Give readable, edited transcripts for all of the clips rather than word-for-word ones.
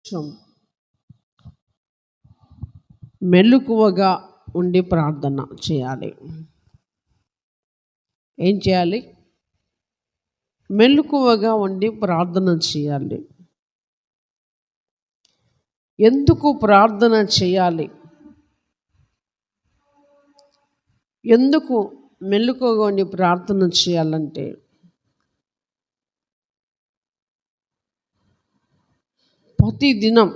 నిమిషం మెలకువగా ఉండి ప్రార్థన చేయాలి. ఏం చేయాలి? మెలకువగా ఉండి ప్రార్థన చేయాలి. ఎందుకు ప్రార్థన చేయాలి? ఎందుకు మెలకువగా ఉండి ప్రార్థన చేయాలంటే, ప్రతి దినం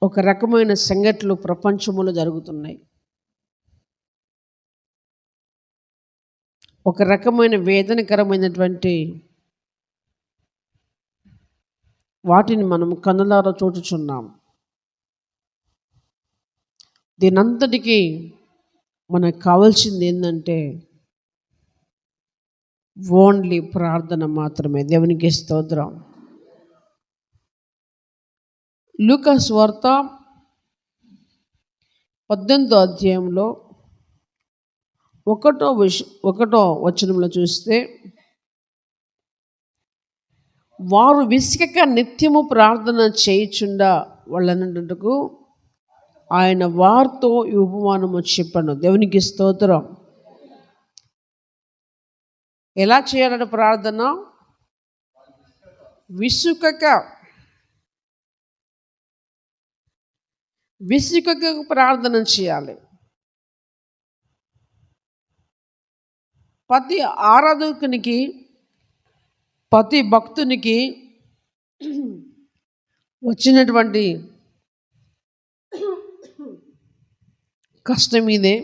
ఒక రకమైన సంఘటనలు ప్రపంచంలో జరుగుతున్నాయి. ఒక రకమైన వేదనకరమైనటువంటి వాటిని మనం కన్నులారా చూచుచున్నాం. దీనంతటికీ మనకు కావాల్సింది ఏంటంటే ఓన్లీ ప్రార్థన మాత్రమే. దేవునికి స్తోత్రం. లూకా సువార్త 18వ అధ్యాయంలో 1వ వచనంలో చూస్తే, వారు విసుకక నిత్యము ప్రార్థన చేయుచుండా వాళ్ళనటకు ఆయన వారితో ఈ ఉపమానము చెప్పాను. దేవునికి స్తోత్రం. ఎలా చేయాలంటే ప్రార్థన? విసుకక ప్రార్థన చేయాలి. ప్రతి ఆరాధకునికి, ప్రతి భక్తునికి వచ్చినటువంటి కష్టం ఇదే,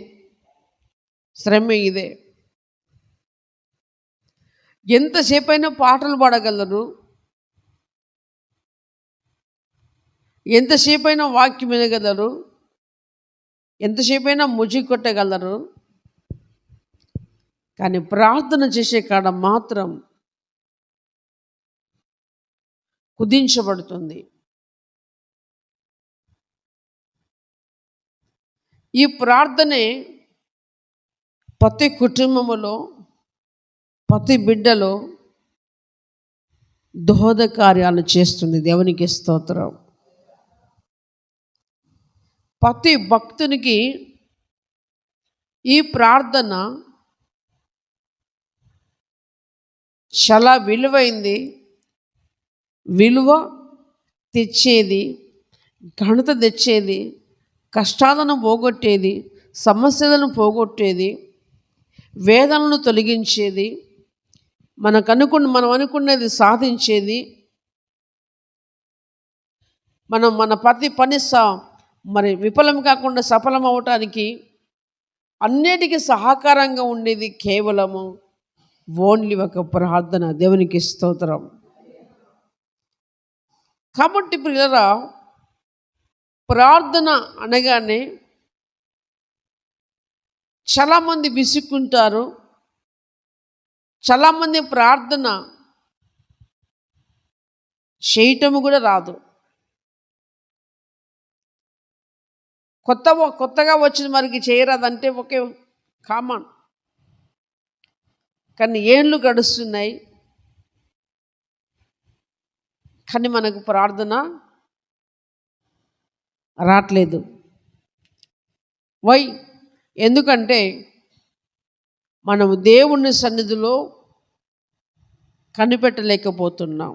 శ్రమ ఇదే. ఎంతసేపైనా పాటలు పాడగలరు, ఎంతసేపైనా వాక్యం వినగలరు, ఎంతసేపైనా ముజి కొట్టగలరు. కానీ ప్రార్థన చేసే కాడ మాత్రం కుదించబడుతుంది. ఈ ప్రార్థనే ప్రతి కుటుంబములో, ప్రతి బిడ్డలో దోహద కార్యాలు చేస్తుంది. దేవునికి స్తోత్రం. ప్రతి భక్తునికి ఈ ప్రార్థన చాలా విలువైంది, విలువ తెచ్చేది, ఘనత తెచ్చేది, కష్టాలను పోగొట్టేది, సమస్యలను పోగొట్టేది, వేదనలను తొలగించేది, మనం అనుకున్నది సాధించేది, మన ప్రతి పని మరి విఫలం కాకుండా సఫలం అవటానికి అన్నిటికీ సహకారంగా ఉండేది కేవలము ఓన్లీ ఒక ప్రార్థన. దేవునికి స్తోత్రం. కాబట్టి ప్రియులారా, ప్రార్థన అనగానే చాలామంది విసుక్కుంటారు. చాలామంది ప్రార్థన చేయటము కూడా రాదు. కొత్తగా వచ్చిన వారికి చేయరాదంటే ఒకే కామన్. కానీ ఏళ్ళు గడుస్తున్నాయి, కానీ మనకు ప్రార్థన రావట్లేదు. ఎందుకంటే మనము దేవుని సన్నిధిలో కనిపెట్టలేకపోతున్నాం.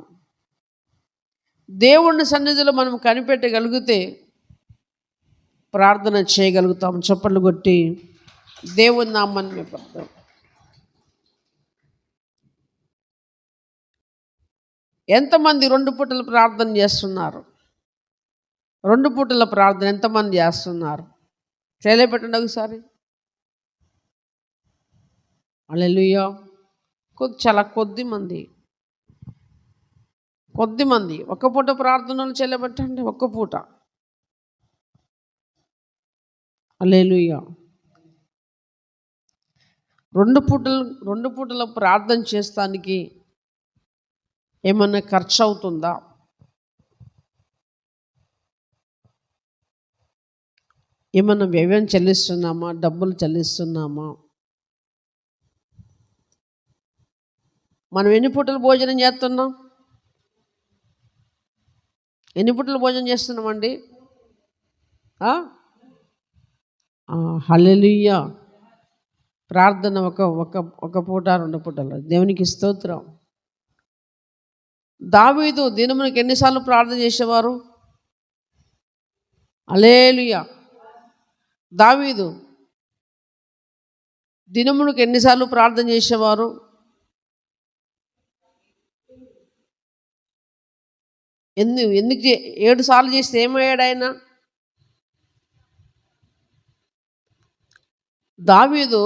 దేవుని సన్నిధిలో మనం కనిపెట్టగలిగితే ప్రార్థన చేయగలుగుతాం. చప్పట్లు కొట్టి దేవుని నామాన్ని మెప్పుదాం. ఎంతమంది 2 పూటల ప్రార్థన చేస్తున్నారు? 2 పూటల ప్రార్థన ఎంతమంది చేస్తున్నారు? చేయలేపెట్టండి ఒకసారి. హల్లెలూయా. చాలా కొద్ది మంది ఒక్క పూట ప్రార్థనలు చేయలేబెట్టండి. ఒక్క పూట. హల్లెలూయా. 2 పూటల ప్రార్థన చేస్తానికి ఏమన్నా ఖర్చు అవుతుందా? ఏమన్నా వ్యయం చెల్లిస్తున్నామా? డబ్బులు చెల్లిస్తున్నామా? మనం ఎన్ని పూటలు భోజనం చేస్తున్నాం? ఎన్ని పూటలు భోజనం చేస్తున్నామండి? హల్లెలూయా. ప్రార్థన ఒక ఒక ఒక పూట 2 పూటలు. దేవునికి స్తోత్రం. దావీదు దినమునకు ఎన్నిసార్లు ప్రార్థన చేసేవారు? హల్లెలూయా. దావీదు దినమునకు ఎన్నిసార్లు ప్రార్థన చేసేవారు? ఎందుకు 7 సార్లు చేస్తే ఏమయ్యాడు ఆయన? దావీదు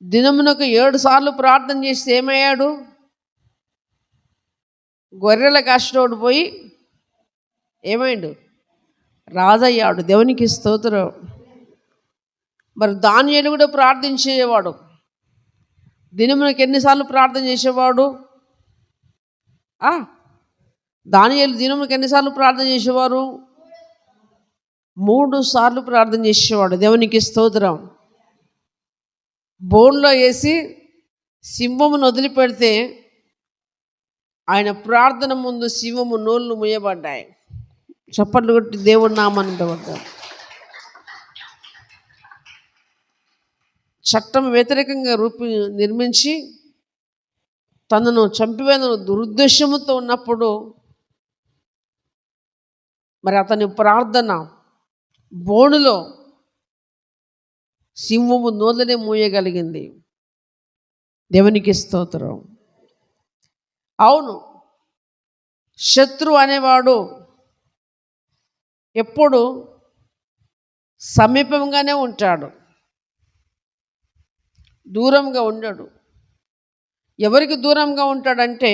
దినమునకు 7 సార్లు ప్రార్థన చేస్తే ఏమయ్యాడు? గొర్రెల కాసినోడు పోయి ఏమైండు? రాజయ్యాడు. దేవునికి స్తోత్రం. మరి దానియేలు కూడా ప్రార్థించేవాడు. దినమునకు ఎన్నిసార్లు ప్రార్థన చేసేవాడు? దానియేలు దినమునకు ఎన్నిసార్లు ప్రార్థన చేసేవారు? 3 సార్లు ప్రార్థన చేసేవాడు. దేవునికి స్తోత్రం. బోన్లో వేసి సింహమును వదిలిపెడితే ఆయన ప్రార్థన ముందు సింహము నోళ్ళు ముయ్యబడ్డాయి. చప్పట్లు కొట్టి దేవుడి నామాన్ని పడ్డాడు. చట్టం వ్యతిరేకంగా నిర్మించి తనను చంపివేదను దురుద్దేశంతో ఉన్నప్పుడు మరి అతని ప్రార్థన బోనులో సింహము నోళ్ళనే మూయగలిగింది. దేవునికి స్తోత్రం. అవును, శత్రువు అనేవాడు ఎప్పుడు సమీపంగానే ఉంటాడు, దూరంగా ఉండడు. ఎవరికి దూరంగా ఉంటాడంటే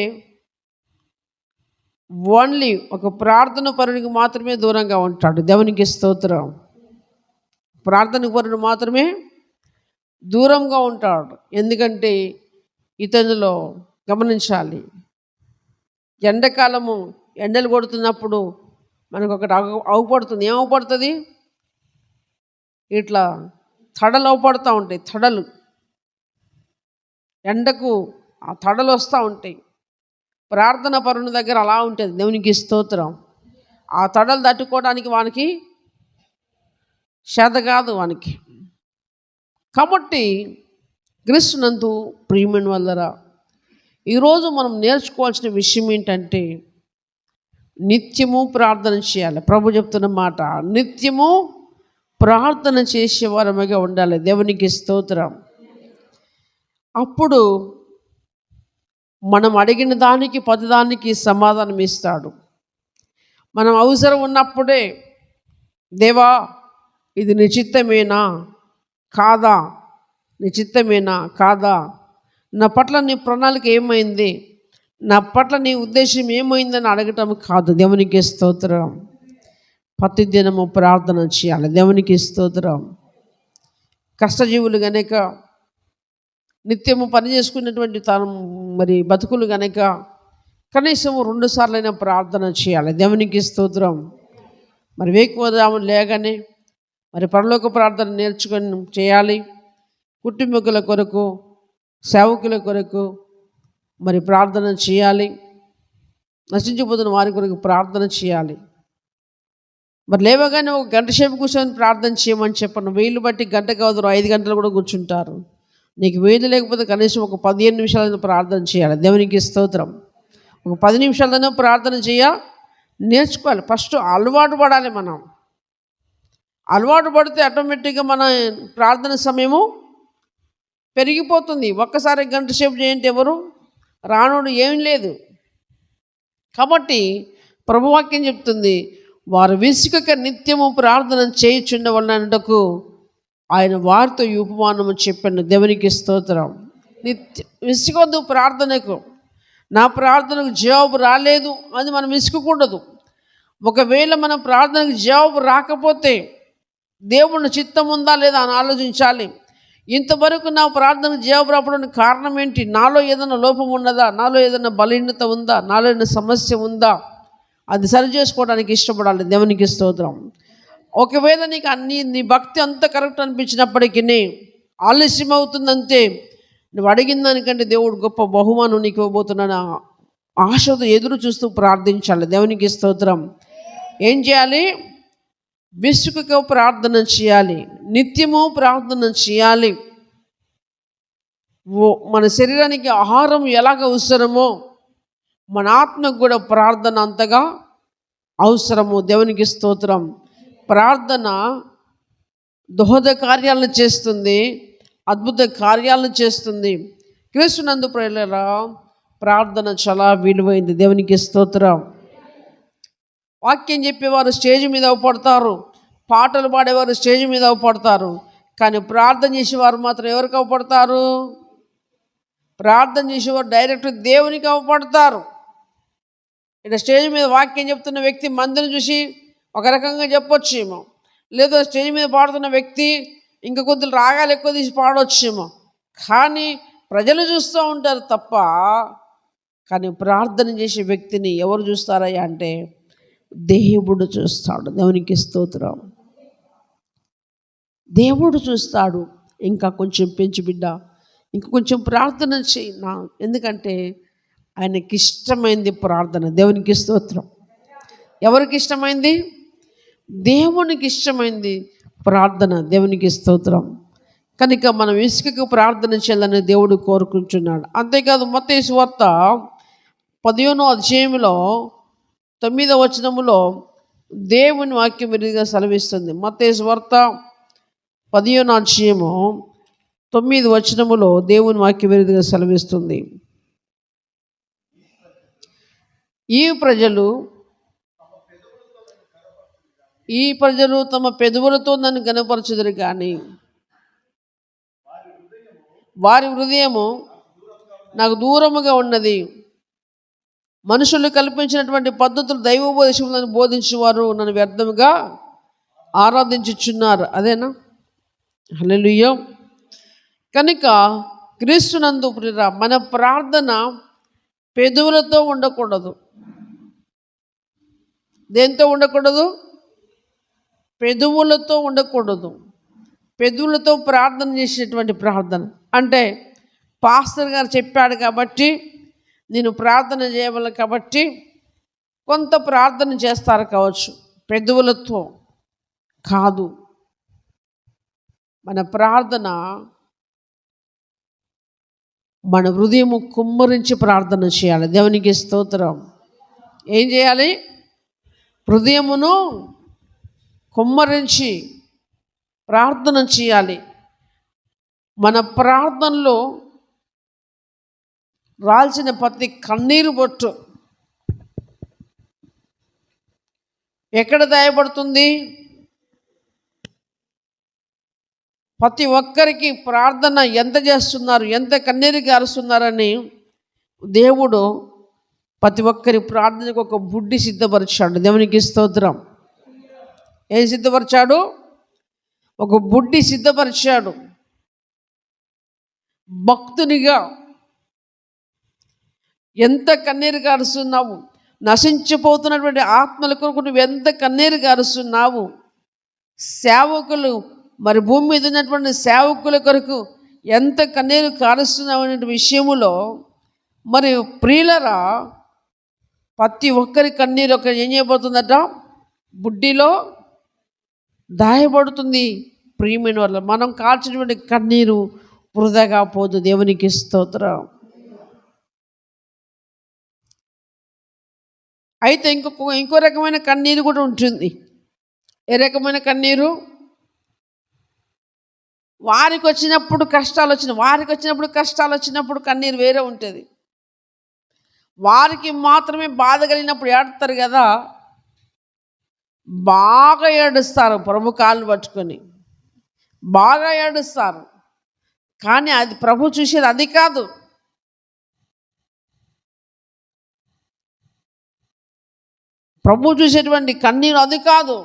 ఓన్లీ ఒక ప్రార్థన పరునికి మాత్రమే దూరంగా ఉంటాడు. దేవునికి స్తోత్రం. ప్రార్థన పరుడు మాత్రమే దూరంగా ఉంటాడు. ఎందుకంటే ఇతనిలో గమనించాలి, ఎండాకాలము ఎండలు కొడుతున్నప్పుడు మనకు ఒకటి అవుపడుతుంది. ఏమవుపడుతుంది? ఇట్లా తడలు అవుపడుతూ ఉంటాయి. తడలు, ఎండకు ఆ తడలు వస్తూ ఉంటాయి. ప్రార్థన పరుని దగ్గర అలా ఉంటుంది. దేవునికి స్తోత్రం. ఆ తడలు తట్టుకోవడానికి వానికి చేత కాదు వానికి. కాబట్టి క్రీస్తునందు ప్రియమైన వాళ్ళరా, ఈరోజు మనం నేర్చుకోవాల్సిన విషయం ఏంటంటే నిత్యము ప్రార్థన చేయాలి. ప్రభు చెప్తున్న మాట, నిత్యము ప్రార్థన చేసేవారముగా ఉండాలి. దేవునికి స్తోత్రం. అప్పుడు మనం అడిగిన దానికి 10 దానికి సమాధానం ఇస్తాడు. మనం అవసరం ఉన్నప్పుడే, దేవా ఇది నీ చిత్తమేనా కాదా, నీ చిత్తమేనా కాదా, నా పట్ల నీ ప్రణాళిక ఏమైంది, నా పట్ల నీ ఉద్దేశం ఏమైందని అడగటం కాదు. దేవునికి స్తోత్రం. ప్రతిదినము ప్రార్థన చేయాలి. దేవునికి స్తోత్రం. కష్టజీవులు గనక, నిత్యము పని చేసుకున్నటువంటి మరి బతుకులు గనక కనీసం 2 సార్లైనా ప్రార్థన చేయాలి. దేవునికి స్తోత్రం. మరి వేకువజామున లేగానే మరి పరలోక ప్రార్థన నేర్చుకొని చేయాలి. కుటుంబీకుల కొరకు, సేవకుల కొరకు మరి ప్రార్థన చేయాలి. నశించిపోతున్న వారి కొరకు ప్రార్థన చేయాలి. మరి లేవగానే 1 గంట సేపు కూర్చొని ప్రార్థన చేయమని చెప్పను. వీలు బట్టి గంట కాదు, 5 గంటలు కూడా కూర్చుంటారు. నీకు వీలు లేకపోతే కనీసం ఒక 15 నిమిషాలైనా ప్రార్థన చేయాలి. దేవునికి స్తోత్రం. ఒక 10 నిమిషాలైనా ప్రార్థన నేర్చుకోవాలి. ఫస్ట్ అలవాటు పడాలి. మనం అలవాటు పడితే ఆటోమేటిక్గా మన ప్రార్థన సమయము పెరిగిపోతుంది. ఒక్కసారి గంట సేపు చేయంటే ఎవరు రానోడు ఏం లేదు. కాబట్టి ప్రభువాక్యం చెప్తుంది, వారు విసుకక నిత్యము ప్రార్థన చేయుచుండవలనటకు ఆయన వారితో ఈ ఉపమానము చెప్పాను. దేవునికి స్తోత్రం. విసుకొద్దు ప్రార్థనకు. నా ప్రార్థనకు జవాబు రాలేదు అని మనం విసుకకూడదు. ఒకవేళ మన ప్రార్థనకు జవాబు రాకపోతే దేవుని చిత్తం ఉందా లేదా అని ఆలోచించాలి. ఇంతవరకు నా ప్రార్థనకు జవాబు రావడానికి కారణం ఏంటి? నాలో ఏదైనా లోపం ఉన్నదా, నాలో ఏదైనా బలహీనత ఉందా, నాలో ఏదైనా సమస్య ఉందా, అది సరి చేసుకోవడానికి ఇష్టపడాలి. దేవునికి స్తోత్రం. ఒకవేళ నీకు నీ భక్తి అంత కరెక్ట్ అనిపించినప్పటికీ ఆలస్యం అవుతుందంటే నువ్వు అడిగిన దానికంటే దేవుడు గొప్ప బహుమానం నీకు ఇవ్వబోతున్నాను ఆశతో ఎదురు చూస్తూ ప్రార్థించాలి. దేవునికి స్తోత్రం. ఏం చేయాలి? విసుగుగా ప్రార్థన చేయాలి, నిత్యము ప్రార్థన చేయాలి. మన శరీరానికి ఆహారం ఎలాగ అవసరమో మన ఆత్మకు కూడా ప్రార్థన అంతగా అవసరము. దేవునికి స్తోత్రం. ప్రార్థన దోహద కార్యాలను చేస్తుంది, అద్భుత కార్యాలను చేస్తుంది. క్రీస్తునందు ప్రియులారా, ప్రార్థన చాలా విలువైంది. దేవునికి స్తోత్రం. వాక్యం చెప్పేవారు స్టేజ్ మీద అవపడతారు, పాటలు పాడేవారు స్టేజ్ మీద అవపడతారు, కానీ ప్రార్థన చేసేవారు మాత్రం ఎవరికి అవపడతారు? ప్రార్థన చేసేవారు డైరెక్ట్ దేవునికి అవపడతారు. ఇక్కడ స్టేజ్ మీద వాక్యం చెప్తున్న వ్యక్తి మందిని చూసి ఒక రకంగా చెప్పొచ్చేమో, లేదా స్టేజ్ మీద పాడుతున్న వ్యక్తి ఇంకా కొద్దిగా రాగాలు ఎక్కువ తీసి పాడొచ్చేమో, కానీ ప్రజలు చూస్తూ ఉంటారు తప్ప. కానీ ప్రార్థన చేసే వ్యక్తిని ఎవరు చూస్తారయ్యా అంటే దేవుడు చూస్తాడు. దేవునికి స్తోత్రం. దేవుడు చూస్తాడు. ఇంకా కొంచెం పెంచు బిడ్డ, ఇంకా కొంచెం ప్రార్థన చేయి ఎందుకంటే ఆయనకి ఇష్టమైంది ప్రార్థన. దేవునికి స్తోత్రం. ఎవరికి ఇష్టమైంది? దేవునికి ఇష్టమైంది ప్రార్థన. దేవునికి స్తోత్రం. కనుక మనం ఇసుకకు ప్రార్థన చేయాలని దేవుడు కోరుకుంటున్నాడు. అంతేకాదు మత్తయి సువార్త 15వ అధ్యాయంలో 9వ వచనములో దేవుని వాక్యం విరిగా సెలవిస్తుంది. మత్తయి సువార్త 15వ అధ్యాయము 9వ వచనములో దేవుని వాక్యం విరిగా సెలవిస్తుంది. ఈ ప్రజలు తమ పెదవులతో నన్ను గనపరచుదురు కానీ వారి హృదయము నాకు దూరముగా ఉన్నది. మనుషులు కల్పించినటువంటి పద్ధతులు దైవోపదేశములను బోధించేవారు నన్ను వ్యర్థముగా ఆరాధించుచున్నారు. అదేనా? హల్లెలూయా. కనుక క్రీస్తునందు ప్రియురా, మన ప్రార్థన పెదవులతో ఉండకూడదు. దేంతో ఉండకూడదు? పెదవులతో ఉండకూడదు. పెదవులతో ప్రార్థన చేసేటువంటి ప్రార్థన అంటే పాస్టర్ గారు చెప్పాడు కాబట్టి నేను ప్రార్థన చేయగలను కాబట్టి కొంత ప్రార్థన చేస్తారు కావచ్చు, పెదవులతో కాదు. మన ప్రార్థన మన హృదయము కుమ్మరించి ప్రార్థన చేయాలి. దేవునికి స్తోత్రం. ఏం చేయాలి? హృదయమును కుమ్మరించి ప్రార్థన చేయాలి. మన ప్రార్థనలో రాల్చిన ప్రతి కన్నీరు బొట్టు ఎక్కడ దాయబడుతుంది? ప్రతి ఒక్కరికి ప్రార్థన ఎంత చేస్తున్నారు, ఎంత కన్నీరు గారుస్తున్నారని దేవుడు ప్రతి ఒక్కరి ప్రార్థనకు ఒక బుడ్డి సిద్ధపరిచాడు. దేవునికి స్తోత్రం. ఏం సిద్ధపరిచాడు? ఒక బుడ్డి సిద్ధపరిచాడు. భక్తునిగా ఎంత కన్నీరు గారుస్తున్నావు, నశించిపోతున్నటువంటి ఆత్మల కొరకు నువ్వు ఎంత కన్నీరు గారుస్తున్నావు. సేవకులు, మరి భూమి మీద ఉన్నటువంటి సేవకుల కొరకు ఎంత కన్నీరు కారుస్తున్నావు అనే విషయములో మరి ప్రియులరా, ప్రతి ఒక్కరి కన్నీరు ఒక ఏం చేయబడుతుందట? బుడ్డిలో దాయబడుతుంది. ప్రియమైన వల్ల మనం కాల్చినటువంటి కన్నీరు వృధాగా పోదు. దేవునికి స్తోత్రం. అయితే ఇంకో రకమైన కన్నీరు కూడా ఉంటుంది. ఏ రకమైన కన్నీరు? వారికి వచ్చినప్పుడు కష్టాలు వచ్చినప్పుడు కన్నీరు వేరే ఉంటుంది. వారికి మాత్రమే బాధ కలిగినప్పుడు ఏడుస్తారు కదా, బాగా ఏడుస్తారు, ప్రభు కాళ్ళు పట్టుకొని బాగా ఏడుస్తారు. కానీ అది ప్రభు చూసేది అది కాదు. ప్రభు చూసేటువంటి కన్నీరు అది కాదు.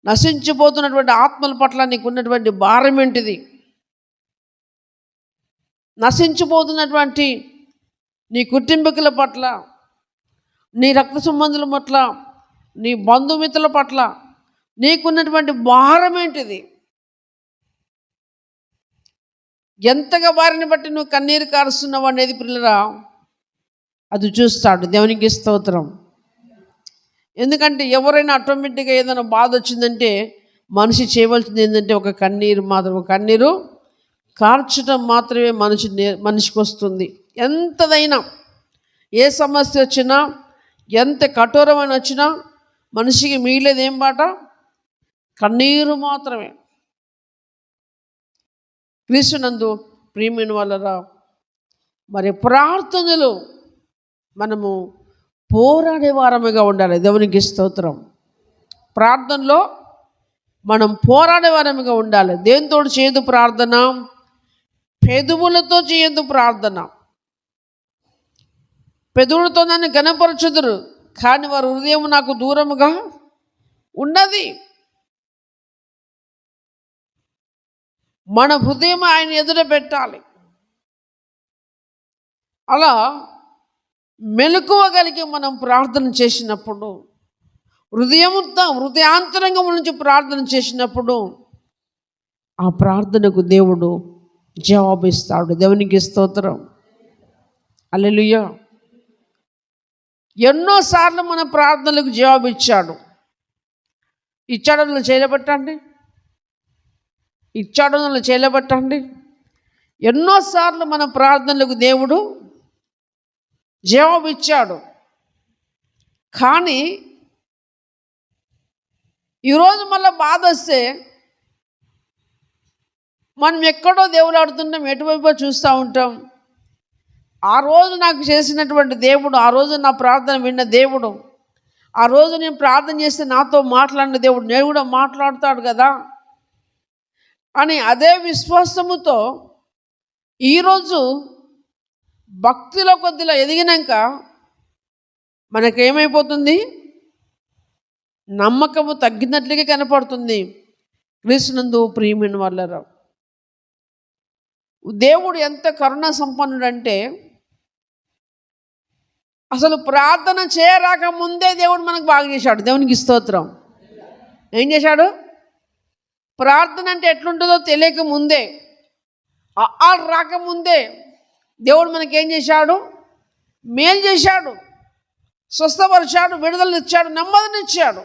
నశించిపోతున్నటువంటి ఆత్మల పట్ల నీకు ఉన్నటువంటి భారం ఏంటిది? నశించిపోతున్నటువంటి నీ కుటుంబీకుల పట్ల, నీ రక్త సంబంధుల పట్ల, నీ బంధుమిత్రుల పట్ల నీకున్నటువంటి భారం ఏంటిది? ఎంతగా వారిని బట్టి నువ్వు కన్నీరు కారుస్తున్నావు అనేది పిల్లరా అది చూస్తాడు. దేవునికి స్తోత్రం. ఎందుకంటే ఎవరైనా ఆటోమేటిక్గా ఏదైనా బాధ వచ్చిందంటే మనిషి చేయవలసింది ఏంటంటే ఒక కన్నీరు కార్చడం మాత్రమే మనిషికి వస్తుంది. ఎంతదైనా ఏ సమస్య వచ్చినా ఎంత కఠోరమైన వచ్చినా మనిషికి మిగిలేది ఏం బాట? కన్నీరు మాత్రమే. క్రీస్తునందు ప్రియమైన వాళ్ళరా, మరి ప్రార్థనలు మనము పోరాడే వారముగా ఉండాలి. దేవునికి స్తోత్రం. ప్రార్థనలో మనం పోరాడే వారముగా ఉండాలి. దేనితో చేయదు ప్రార్థన? పెదవులతో చేయదు ప్రార్థన. పెదవులతో నన్ను ఘనపరచుదురు, కానీ వారి హృదయం నాకు దూరముగా ఉన్నది. మన హృదయం ఆయన ఎదుట పెట్టాలి. అలా మెలకువగలిగి మనం ప్రార్థన చేసినప్పుడు, హృదయాంతరంగం నుంచి ప్రార్థన చేసినప్పుడు ఆ ప్రార్థనకు దేవుడు జవాబిస్తాడు. దేవునికి స్తోత్రం. హల్లెలూయా. ఎన్నోసార్లు మన ప్రార్థనలకు జవాబు ఇచ్చాడు. చేయలేబట్టండి. ఎన్నోసార్లు మన ప్రార్థనలకు దేవుడు జవాబు ఇచ్చాడు. కానీ ఈరోజు మళ్ళీ బాధ వస్తే మనం ఎక్కడో దేవుడు ఆడుతుంటాం, ఎటువైపో చూస్తూ ఉంటాం. ఆ రోజు నాకు చేసినటువంటి దేవుడు, ఆ రోజు నా ప్రార్థన విన్న దేవుడు, ఆ రోజు నేను ప్రార్థన చేస్తే నాతో మాట్లాడిన దేవుడు నేను కూడా మాట్లాడతాడు కదా అని అదే విశ్వాసముతో ఈరోజు భక్తిలో కొద్దిగా ఎదిగినాక మనకేమైపోతుంది? నమ్మకము తగ్గినట్లుగా కనపడుతుంది. క్రీస్తునందు ప్రియమైన వాళ్ళరా, దేవుడు ఎంత కరుణ సంపన్నుడంటే అసలు ప్రార్థన చేయరాక ముందే దేవుడు మనకు బాగా చేశాడు. దేవునికి స్తోత్రం. ఏం చేశాడు? ప్రార్థన అంటే ఎట్లుంటుందో తెలియక ముందే, రాకముందే దేవుడు మనకేం చేశాడు? మేలు చేశాడు, స్వస్థపరిచాడు, విడుదలనిచ్చాడు, నెమ్మదినిచ్చాడు.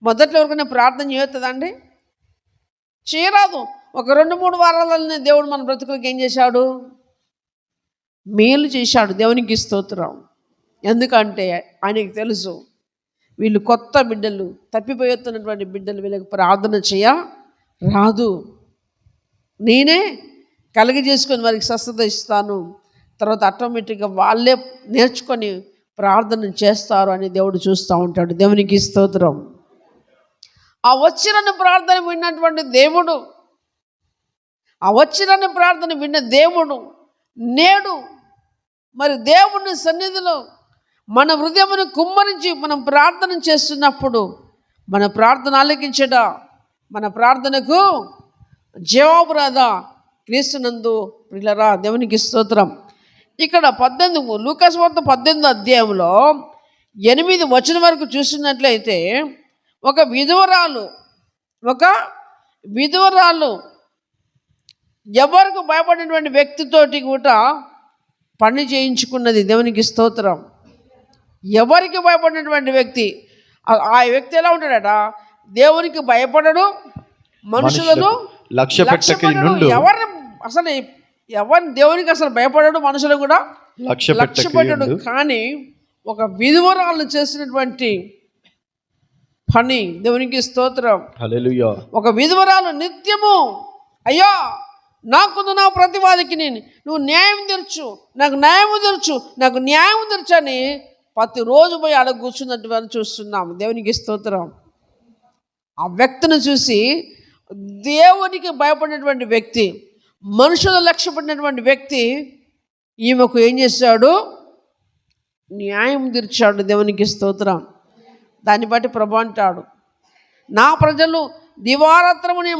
మొదట్లో ఎవరికైనా ప్రార్థన చేయొద్దండి? చేయరాదు. ఒక 2-3 వారాలనే దేవుడు మన బ్రతుకులకు ఏం చేశాడు? మేలు చేశాడు. దేవునికి స్తోత్రం. ఎందుకంటే ఆయనకి తెలుసు వీళ్ళు కొత్త బిడ్డలు, తప్పిపోతున్నటువంటి బిడ్డలు, వీళ్ళకి ప్రార్థన చేయ రాదు. నేనే చేసుకొని వారికి స్వస్థత ఇస్తాను, తర్వాత ఆటోమేటిక్గా వాళ్ళే నేర్చుకొని ప్రార్థన చేస్తారు అని దేవుడు చూస్తూ ఉంటాడు. దేవునికి స్తోత్రం. ఆ వచ్చిన ప్రార్థన విన్నటువంటి దేవుడు, ఆ వచ్చిన ప్రార్థన విన్న దేవుడు నేడు మరి దేవుని సన్నిధిలో మన హృదయమును కుమ్మరించి మనం ప్రార్థన చేస్తున్నప్పుడు మన ప్రార్థన ఆలకించడా, మన ప్రార్థనకు జవాబు రాదా? క్రీస్తునందు ప్రియులారా, దేవునికి స్తోత్రం. ఇక్కడ 18 లూకాసు వార్త 18 అధ్యాయంలో 8 వచనం వరకు చూసినట్లయితే ఒక విధవరాలు ఎవరికి భయపడినటువంటి వ్యక్తితోటి కూడా పని చేయించుకున్నది. దేవునికి స్తోత్రం. ఎవరికి భయపడినటువంటి వ్యక్తి, ఆ వ్యక్తి ఎలా ఉంటాడట? దేవునికి భయపడడు, మనుషులను లక్ష్యపెట్టడు. ఎవరిని దేవునికి అసలు భయపడడు, మనుషులు కూడా లక్ష్యపెట్టడు. కానీ ఒక విధవరాలు చేసినటువంటి పని, దేవునికి స్తోత్రం. హల్లెలూయా. ఒక విధవరాలు నిత్యము, అయ్యా నా ప్రతివాదికి నువ్వు న్యాయం తీర్చు, నాకు న్యాయం తీర్చని ప్రతిరోజు పోయి అక్కడ కూర్చున్నట్టు చూస్తున్నాము. దేవునికి స్తోత్రం. ఆ వ్యక్తిని చూసి దేవునికి భయపడినటువంటి వ్యక్తి, మనుషులు లక్ష్యపడినటువంటి వ్యక్తి ఈమెకు ఏం చేశాడు? న్యాయం తీర్చాడు. దేవునికి స్తోత్రం. దాన్ని బట్టి ప్రభు అంటాడు, నా ప్రజలు దివారాత్రములు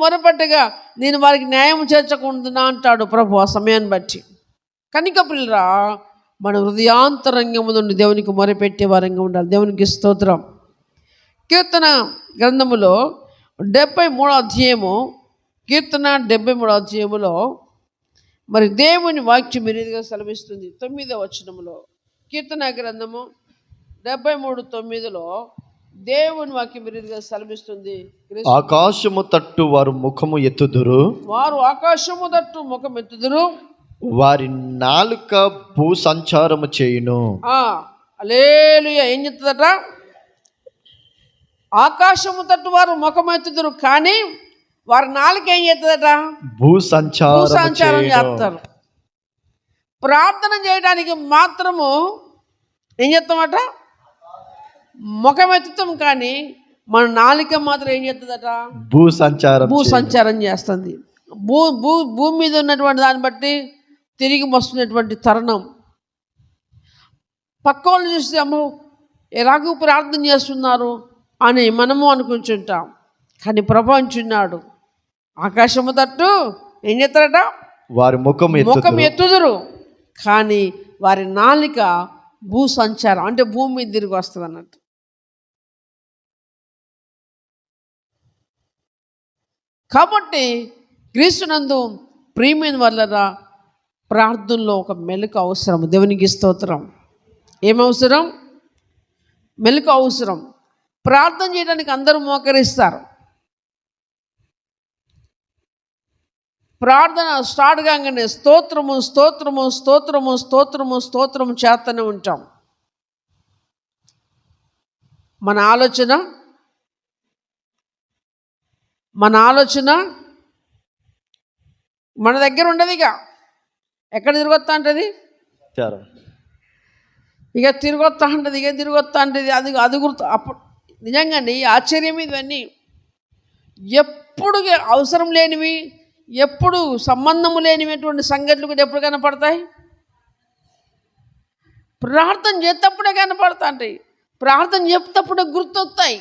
మొరపెట్టగా నేను వారికి న్యాయం చేర్చకుండా అంటాడు ప్రభు. ఆ సమయాన్ని బట్టి కనుక ప్రియులారా, మన హృదయాంతరంగము నుండి దేవునికి మొరపెట్టే వారంగా ఉండాలి. దేవునికి స్తోత్రం. కీర్తన గ్రంథములో 73 అధ్యాయము, కీర్తన 73 అధ్యాయములో మరి దేవుని వాక్యం ఈ రీతిగా సెలవిస్తుంది. 9వ వచనములో, కీర్తన గ్రంథము 73:9లో దేవుని వాక్యం ఈ రీతిగా సెలవిస్తుంది. ఆకాశము తట్టు వారు ముఖము ఎత్తుదురు, వారు ఆకాశము తట్టు ముఖం ఎత్తుదురు, వారి నాలుక భూ సంచారము చేయును. హల్లెలూయా. ఏం చెప్తుందట? ఆకాశము తట్టు వారు ముఖం ఎత్తుదురు, కానీ వారి నాలుక ఏం చేస్తుందట? భూ సంచారం చేస్తారు. ప్రార్థన చేయడానికి మాత్రము ఏం చేస్తామట? ముఖం ఎత్తుతాం, కానీ మన నాలుక మాత్రం ఏం చేస్తుందట? భూ సంచారం చేస్తుంది. భూమి మీద ఉన్నటువంటి దాన్ని బట్టి తిరిగి వస్తున్నటువంటి తరుణం. పక్క వాళ్ళు చూస్తే అమ్మో ఎలాగూ ప్రార్థన చేస్తున్నారు అని మనము అనుకుంటుంటాం. కానీ ప్రభు అంటున్నాడు, ఆకాశము తట్టు ఏం చేస్తారట? వారి ముఖం ఎత్తుదురు, కానీ వారి నాలిక భూ సంచారం, అంటే భూమి మీద తిరిగి వస్తుంది అన్నట్టు. కాబట్టి క్రీస్తునందు ప్రియమైన వాళ్ళరా, ప్రార్థనలో ఒక మెలకు అవసరం. దేవునికి స్తోత్రం. ఏమవసరం? మెలకు అవసరం. ప్రార్థన చేయడానికి అందరూ మోకరిస్తారు. ప్రార్థన స్టార్ట్ కాగానే స్తోత్రము స్తోత్రము స్తోత్రము స్తోత్రము స్తోత్రము చేస్తూనే ఉంటాం. మన ఆలోచన మన దగ్గర ఉండదు. ఇక ఎక్కడ తిరిగొస్తా ఉంటుంది? ఇక తిరిగొస్తా ఉంటుంది, అది గుర్తు. అప్పుడు నిజంగానే ఆశ్చర్యం ఇవన్నీ. ఎప్పుడు అవసరం లేనివి, ఎప్పుడు సంబంధము లేనిటువంటి సంగతులు కూడా ఎప్పుడు కనపడతాయి? ప్రార్థన చేసేటప్పుడే కనపడతాయి. ప్రార్థన చేసేటప్పుడే గుర్తొస్తాయి.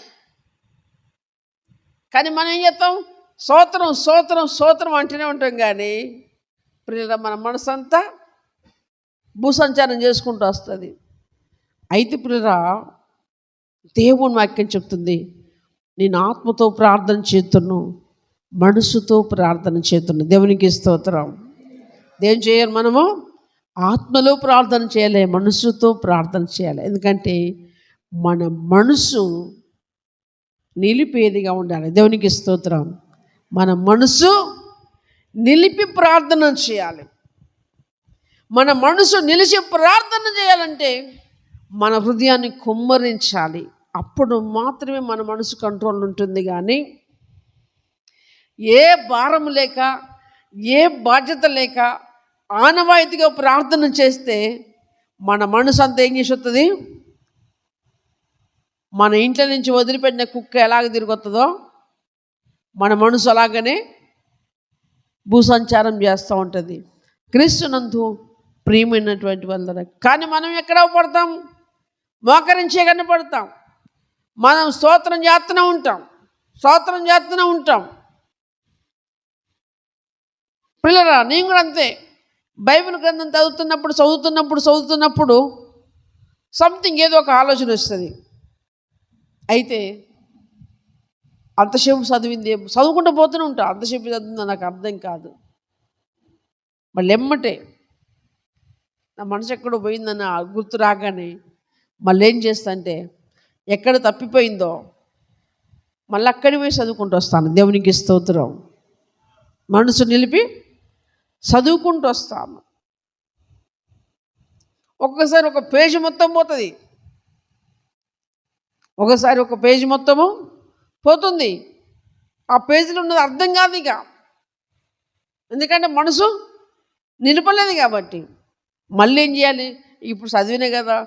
కానీ మనం ఏం చేస్తాం? స్తోత్రం స్తోత్రం స్తోత్రం అంటూనే ఉంటాం, కానీ మన మనసు అంతా భూసంచారం చేసుకుంటూ వస్తుంది. అయితే ప్రియురా, దేవుని వాక్యం చెప్తుంది, నేను ఆత్మతో ప్రార్థన చేతును, మనసుతో ప్రార్థన చేతును. దేవునికి స్తోత్రం. ఏం చేయాలి? మనము ఆత్మలో ప్రార్థన చేయాలి, మనసుతో ప్రార్థన చేయాలి. ఎందుకంటే మన మనసు నిలిపేదిగా ఉండాలి. దేవునికి స్తోత్రం. మన మనసు నిలిపి ప్రార్థన చేయాలి. మన మనసు నిలిచి ప్రార్థన చేయాలంటే మన హృదయాన్ని కుమ్మరించాలి. అప్పుడు మాత్రమే మన మనసు కంట్రోల్ ఉంటుంది. కానీ ఏ భారం లేక, ఏ బాధ్యత లేక ఆనవాయితీగా ప్రార్థన చేస్తే మన మనసు అంతా ఏం చేసి వస్తుంది? మన ఇంట్లో నుంచి వదిలిపెట్టిన కుక్క ఎలాగ తిరిగొస్తుందో మన మనసు అలాగనే భూసంచారం చేస్తూ ఉంటుంది. క్రీస్తునందు ప్రియమైనటువంటి వాళ్ళ, కానీ మనం ఎక్కడ పడతాం? మోకరించే కనపడతాం. మనం స్తోత్రం చేస్తూనే ఉంటాం. పిల్లరా, నేను కూడా అంతే. బైబిల్ గ్రంథం చదువుతున్నప్పుడు సంథింగ్ ఏదో ఒక ఆలోచన వస్తుంది. అయితే అంతసేపు చదువుకుంటూ పోతూనే ఉంటా. అంతసేపు చదువుతుందో నాకు అర్థం కాదు. మళ్ళీ ఎమ్మటే నా మనసు ఎక్కడో పోయిందని గుర్తు రాగానే మళ్ళీ ఏం చేస్తా అంటే, ఎక్కడ తప్పిపోయిందో మళ్ళీ అక్కడి పోయి చదువుకుంటూ వస్తాను. దేవునికి స్తోత్రం. మనసు నిలిపి చదువుకుంటూ వస్తాను. ఒక్కసారి ఒక పేజీ మొత్తం పోతుంది, ఒకసారి ఒక పేజీ మొత్తము పోతుంది. ఆ పేజీలో ఉన్నది అర్థం కాదు ఇక, ఎందుకంటే మనసు నిలపలేదు కాబట్టి. మళ్ళీ ఏం చేయాలి? ఇప్పుడు చదివినే కదా,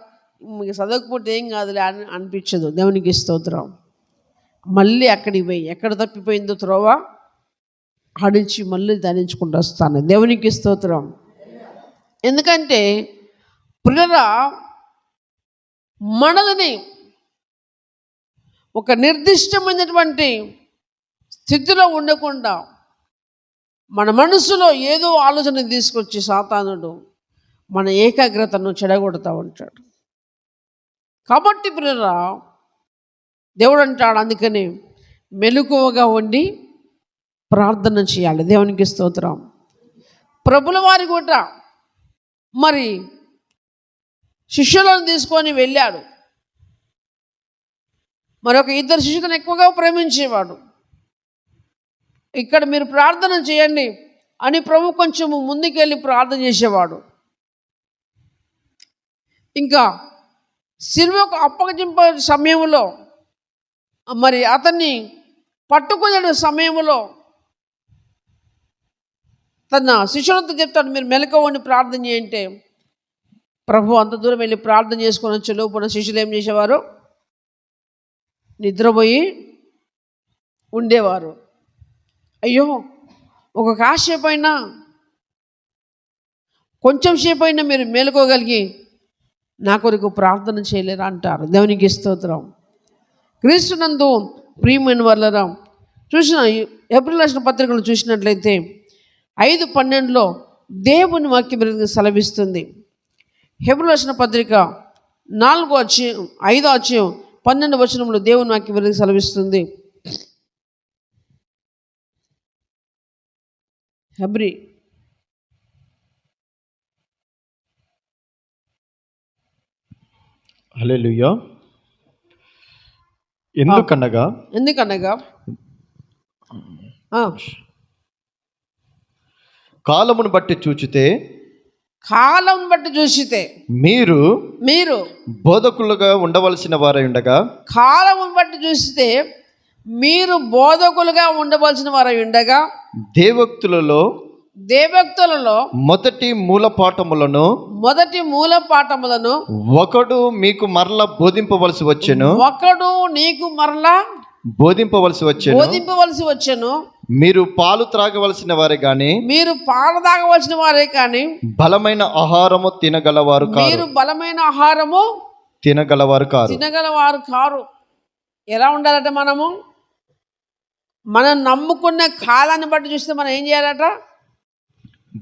చదవకపోతే ఏం కాదులే అని అనిపించదు. దేవునికి స్తోత్రం. మళ్ళీ అక్కడికి పోయి ఎక్కడ తప్పిపోయిందో త్రోవ ఆడించి మళ్ళీ ధ్యానించుకుంటూ వస్తాను. దేవునికి స్తోత్రం. ఎందుకంటే ప్రియులారా, మనదని ఒక నిర్దిష్టమైనటువంటి స్థితిలో ఉండకుండా మన మనసులో ఏదో ఆలోచన తీసుకొచ్చి సాతానుడు మన ఏకాగ్రతను చెడగొడతా ఉంటాడు. కాబట్టి ప్రియులారా, దేవుడు అంటాడు, అందుకని మెలకువగా ఉండి ప్రార్థన చేయాలి. దేవునికి స్తోత్రం. ప్రభుల వారి కూడా మరి శిష్యులను తీసుకొని వెళ్ళాడు. మరొక ఇద్దరు శిష్యులను ఎక్కువగా ప్రేమించేవాడు. ఇక్కడ మీరు ప్రార్థన చేయండి అని ప్రభు కొంచెం ముందుకెళ్ళి ప్రార్థన చేసేవాడు. ఇంకా సిలువకు అప్పగింప సమయంలో మరి అతన్ని పట్టుకునే సమయంలో తన శిష్యులతో చెప్తాడు, మీరు మెలకువని ప్రార్థన చేయంటే ప్రభు అంత దూరం వెళ్ళి ప్రార్థన చేసుకొని వచ్చే లోపల శిష్యులు ఏం చేసేవారు? నిద్రపోయి ఉండేవారు. అయ్యో, ఒక కాసేపు అయినా కొంచెం సేపు అయినా మీరు మేలుకోగలిగి నా కొరకు ప్రార్థన చేయలేరా అంటారు. దేవునికి స్తోత్రం. క్రీస్తునందు ప్రియమైన వాళ్ళరా, చూసిన హెబ్రీయులకు రాసిన పత్రికలు చూసినట్లయితే 5:12 దేవుని వాక్యం సెలవిస్తుంది. హెబ్రీయులకు రాసిన పత్రిక 5:12 దేవుని వాక్యం సెలవిస్తుంది. హెబ్రీ హల్లెలూయా. ఎందుకనగా కాలమును బట్టి చూచితే మీరు బోధకులుగా ఉండవలసిన వారై ఉండగా, కాలమును బట్టి చూస్తే మీరు బోధకులుగా ఉండవలసిన వారై ఉండగా, దేవోక్తులలో మొదటి మూలపాఠములను ఒకడు మీకు మరల బోధింపవలసి వచ్చెను. మీరు పాలు త్రాగవలసిన వారే గాని బలమైన ఆహారము తినగలవారు కారు. ఎలా ఉండాలట? మనం నమ్ముకున్న కాలాన్ని బట్టి చూస్తే మనం ఏం చేయాలట?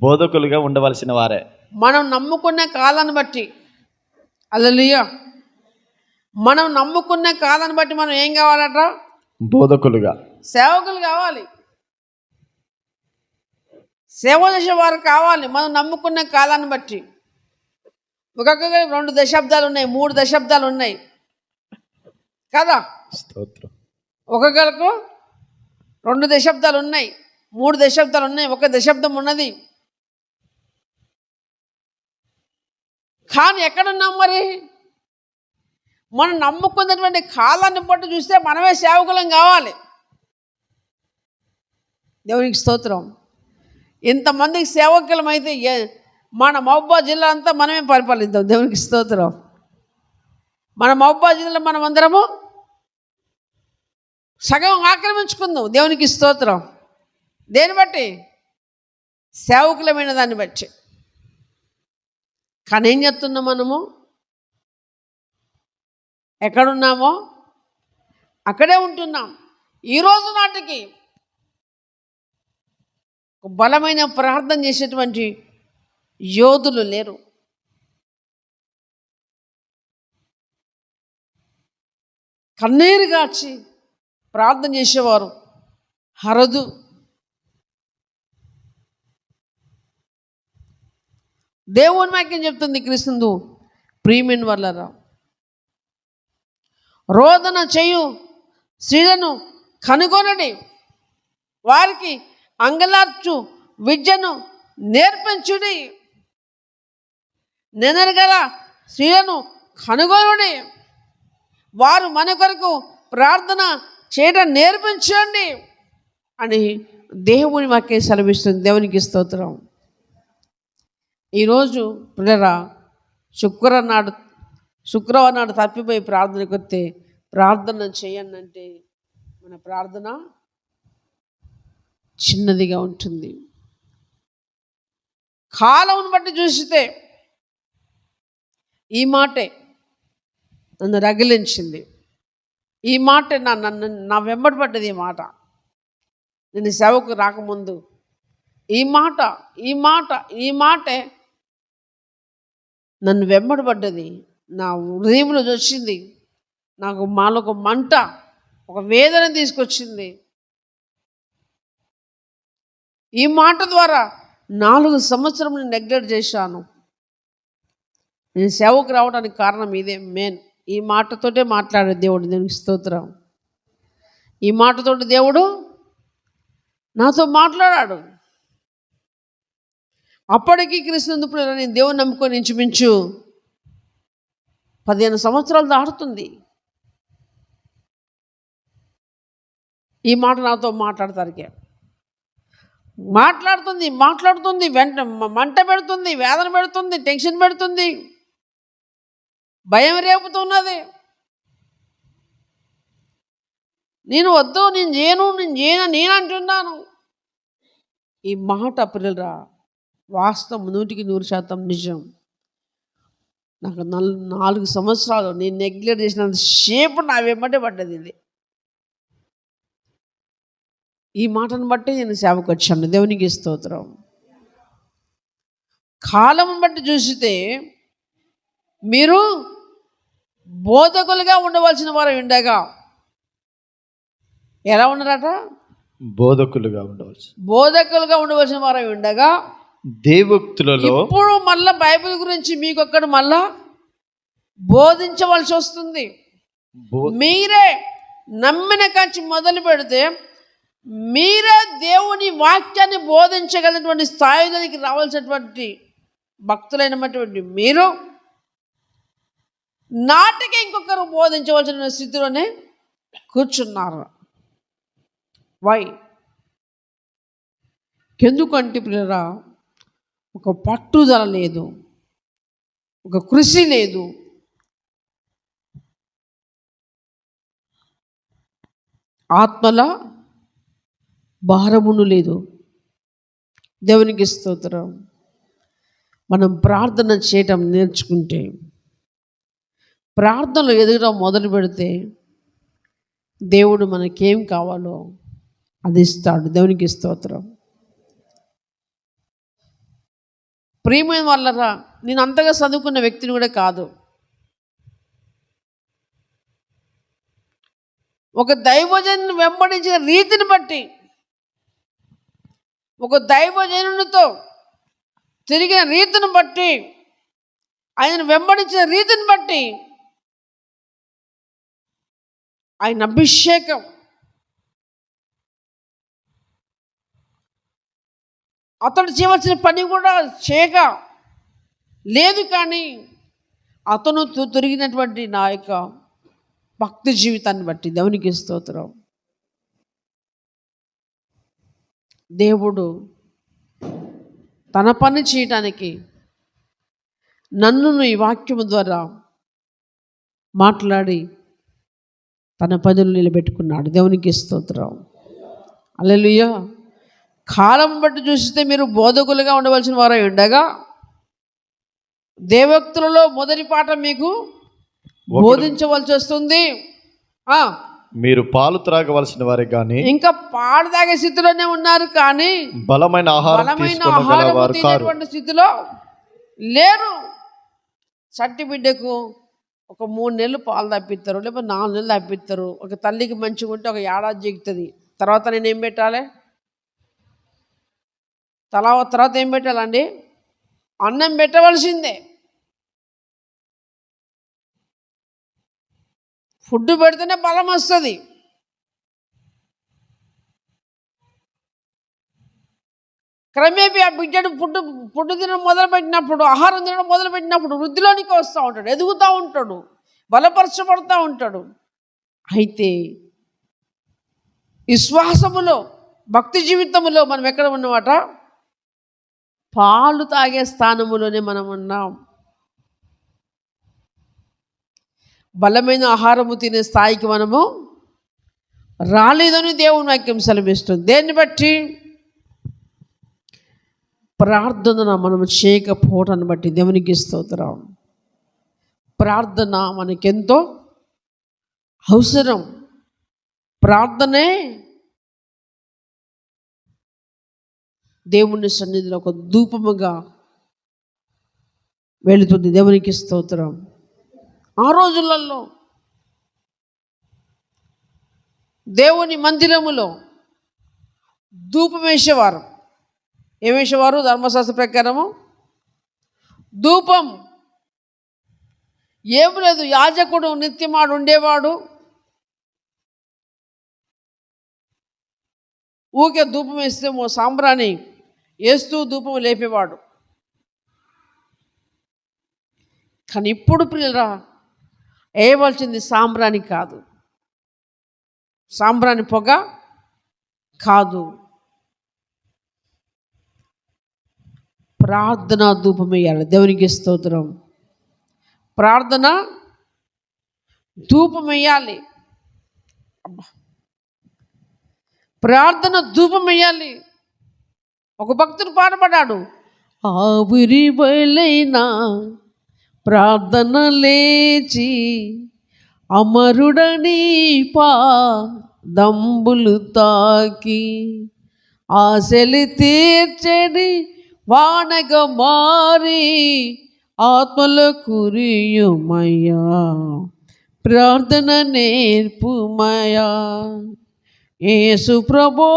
బోధకులుగా ఉండవలసిన వారే. మనం నమ్ముకున్న కాలాన్ని బట్టి, హల్లెలూయా, మనం నమ్ముకున్న కాలాన్ని బట్టి మనం ఏం కావాలట? బోధకులుగా, సేవకులు కావాలి, సేవ చేసేవారు కావాలి. మనం నమ్ముకున్న కాలాన్ని బట్టి ఒక్కొక్క 2 దశాబ్దాలు ఉన్నాయి, 3 దశాబ్దాలు ఉన్నాయి కదా. ఒక్కొక్కరికి 2 దశాబ్దాలు ఉన్నాయి, 3 దశాబ్దాలు ఉన్నాయి, 1 దశాబ్దం ఉన్నది. కానీ ఎక్కడున్నాం మరి? మనం నమ్ముకున్నటువంటి కాలాన్ని బట్టి చూస్తే మనమే సేవకులం కావాలి. దేవునికి స్తోత్రం. ఇంతమందికి సేవకులం అయితే మన మహబూబాబాద్ జిల్లా అంతా మనమే పరిపాలిద్దాం. దేవునికి స్తోత్రం. మన మహబూబాబాద్ జిల్లాలో మనం అందరము సగం ఆక్రమించుకుందాం. దేవునికి స్తోత్రం. దేని బట్టి? సేవకులమైన దాన్ని బట్టి. కానీ ఏం చెప్తున్నాం? మనము ఎక్కడున్నామో అక్కడే ఉంటున్నాం. ఈరోజు నాటికి బలమైన ప్రార్థన చేసేటువంటి యోధులు లేరు. కన్నీరు గార్చి ప్రార్థన చేసేవారు హరదు. దేవుని వాక్యం చెప్తుంది, క్రీస్తు ప్రియమైన వాళ్ళరా, రోదన చేయు స్త్రీలను కనుగొనడి, వారికి అంగలార్చు విద్యను నేర్పించుడి. నెనరగల స్త్రీలను కనుగొనుడి, వారు మన కొరకు ప్రార్థన చేయడం నేర్పించండి అని దేవుని వాక్యం సెలవిస్తుంది. దేవునికి స్తోత్రం. ఈరోజు పిల్లరా, శుక్రవారం నాడు తప్పిపోయి ప్రార్థనకు వస్తే ప్రార్థన చేయండి అంటే మన ప్రార్థన చిన్నదిగా ఉంటుంది. కాలం బట్టి చూస్తే ఈ మాటే నన్ను రగిలించింది. ఈ మాట నా వెంబడి పడ్డది. ఈ మాట నేను సేవకు రాకముందు ఈ మాటే నన్ను వెంబడి పడ్డది. నా హృదయంలో వచ్చింది. నాకు మాలో ఒక మంట, ఒక వేదన తీసుకొచ్చింది. ఈ మాట ద్వారా 4 సంవత్సరములు నెగ్లెక్ట్ చేశాను. నేను సేవకు రావడానికి కారణం ఇదే మెయిన్. ఈ మాటతోటే మాట్లాడే దేవుడు, దేవునికి స్తోత్రం. ఈ మాటతోటి దేవుడు నాతో మాట్లాడాడు. అప్పటికి క్రీస్తునందు నేను దేవుని నమ్ముకొని ఇంచుమించు 15 సంవత్సరాలు దాటుతుంది. ఈ మాట నాతో మాట్లాడతానికే మాట్లాడుతుంది వెంట మంట పెడుతుంది, వేదన పెడుతుంది, టెన్షన్ పెడుతుంది, భయం రేపుతున్నది. నేను వద్దు, నేను చేయను అంటున్నాను. ఈ మాట పిల్లరా వాస్తవం 100% నిజం. నాకు 4 సంవత్సరాలు నేను నెగ్లెక్ట్ చేసినంత సేపు నా వెంబడే పడ్డది ఇది. ఈ మాటను బట్టి నేను సేవకు వచ్చాను. దేవునికి స్తోత్రం. కాలం బట్టి చూసితే మీరు బోధకులుగా ఉండవలసిన వారు ఉండగా ఎలా ఉన్నారట? బోధకులుగా ఉండవలసిన వారు ఉండగా దేవోక్తులలో ఇప్పుడు మళ్ళా బైబిల్ గురించి మీకు అక్కడ మళ్ళా బోధించవలసి వస్తుంది. మీరే నమ్మిన కాంచి మొదలు పెడితే మీరే దేవుని వాక్యాన్ని బోధించగలిగినటువంటి స్థాయిలోనికి రావాల్సినటువంటి భక్తులైనటువంటి మీరు నాటికి ఇంకొకరు బోధించవలసిన స్థితిలోనే కూర్చున్నారు. వై? ఎందుకంటే పిల్లరా ఒక పట్టుదల లేదు, ఒక కృషి లేదు, ఆత్మల భారమును లేదు. దేవునికి స్తోత్రం. మనం ప్రార్థన చేయటం నేర్చుకుంటే, ప్రార్థనలు ఎదగడం మొదలు పెడితే దేవుడు మనకేం కావాలో అది ఇస్తాడు. దేవునికి స్తోత్రం. ప్రియమైన వాళ్ళరా, నేను అంతగా చదువుకున్న వ్యక్తిని కూడా కాదు. ఒక దైవజనుని వెంబడించిన రీతిని బట్టి, ఒక దైవజనునితో తిరిగిన రీతిని బట్టి, ఆయన వెంబడించిన రీతిని బట్టి ఆయన అభిషేకం అతడు చేయవలసిన పని కూడా చేయక లేదు. కానీ అతను తిరిగినటువంటి నా యొక్క భక్తి జీవితాన్ని బట్టి దేవునికి స్తోత్రం. దేవుడు తన పని చేయటానికి నన్ను ఈ వాక్యము ద్వారా మాట్లాడి తన పనులు నిలబెట్టుకున్నాడు. దేవునికి స్తోత్రం. హల్లెలూయా. కాలం బట్టి చూస్తే మీరు బోధకులుగా ఉండవలసిన వారై ఉండగా దేవోక్తులలో మొదటి పాఠం మీకు బోధించవలసి వస్తుంది. మీరు పాలు త్రాగవలసిన వారే కానీ ఇంకా పాలు తాగే స్థితిలోనే ఉన్నారు, కానీ బలమైన ఆహారం తినేటువంటి స్థితిలో లేరు. చట్టి బిడ్డకు ఒక 3 నెలలు పాలు తప్పిస్తారు, లేకపోతే 4 నెలలు తప్పిస్తారు. ఒక తల్లికి మంచిగా ఉంటే ఒక ఏడాది జిగుతుంది. తర్వాత నేనేం పెట్టాలి? తర్వాత ఏం పెట్టాలండి? అన్నం పెట్టవలసిందే. ఫుడ్ పెడితేనే బలం వస్తుంది. క్రమేపీ ఆ బిడ్డడు ఫుడ్ తినడం మొదలుపెట్టినప్పుడు, ఆహారం తినడం మొదలుపెట్టినప్పుడు వృద్ధిలోనికి వస్తూ ఉంటాడు, ఎదుగుతూ ఉంటాడు, బలపరచబడుతూ ఉంటాడు. అయితే విశ్వాసములో, భక్తి జీవితంలో మనం ఎక్కడ ఉన్నమాట? పాలు తాగే స్థానములోనే మనం ఉన్నాం. బలమైన ఆహారము తినే స్థాయికి మనము రాలేదని దేవుని వాక్యం సెలవిస్తుంది. దేన్ని బట్టి? ప్రార్థన మనము చేయకపోవటాన్ని బట్టి. దేవునికి స్తోత్రం. ప్రార్థన మనకెంతో అవసరం. ప్రార్థనే దేవుని సన్నిధిలో ఒక ధూపముగా వెళుతుంది. దేవునికి స్తోత్రం. ఆ రోజులలో దేవుని మందిరములో ధూపం వేసేవారు. ఏం వేసేవారు? ధర్మశాస్త్ర ప్రకారము ధూపం. ఏం లేదు, యాజకుడు నిత్యం ఆడు ఉండేవాడు. ఊకే ధూపం వేస్తే సాంబ్రాణి వేస్తూ ధూపం లేపేవాడు. కానీ ఇప్పుడు పిల్లరా వేయవలసింది సాంబ్రాణి కాదు, సాంబ్రాణి పొగ కాదు, ప్రార్థన ధూపం వేయాలి. దేవునికి స్తోత్రం. ప్రార్థన ధూపం వేయాలి. ప్రార్థన ధూపం వేయాలి. ఒక భక్తుడు పాడబడ్డాడు, ఆవిరి బయలైనా ప్రార్థన లేచి అమరుడని పాదంబులు తాకి ఆశలు తీర్చడి వానగా మారి ఆత్మల కురియుమయ్యా ప్రార్థన నేర్పుమయ్యా యేసు ప్రభో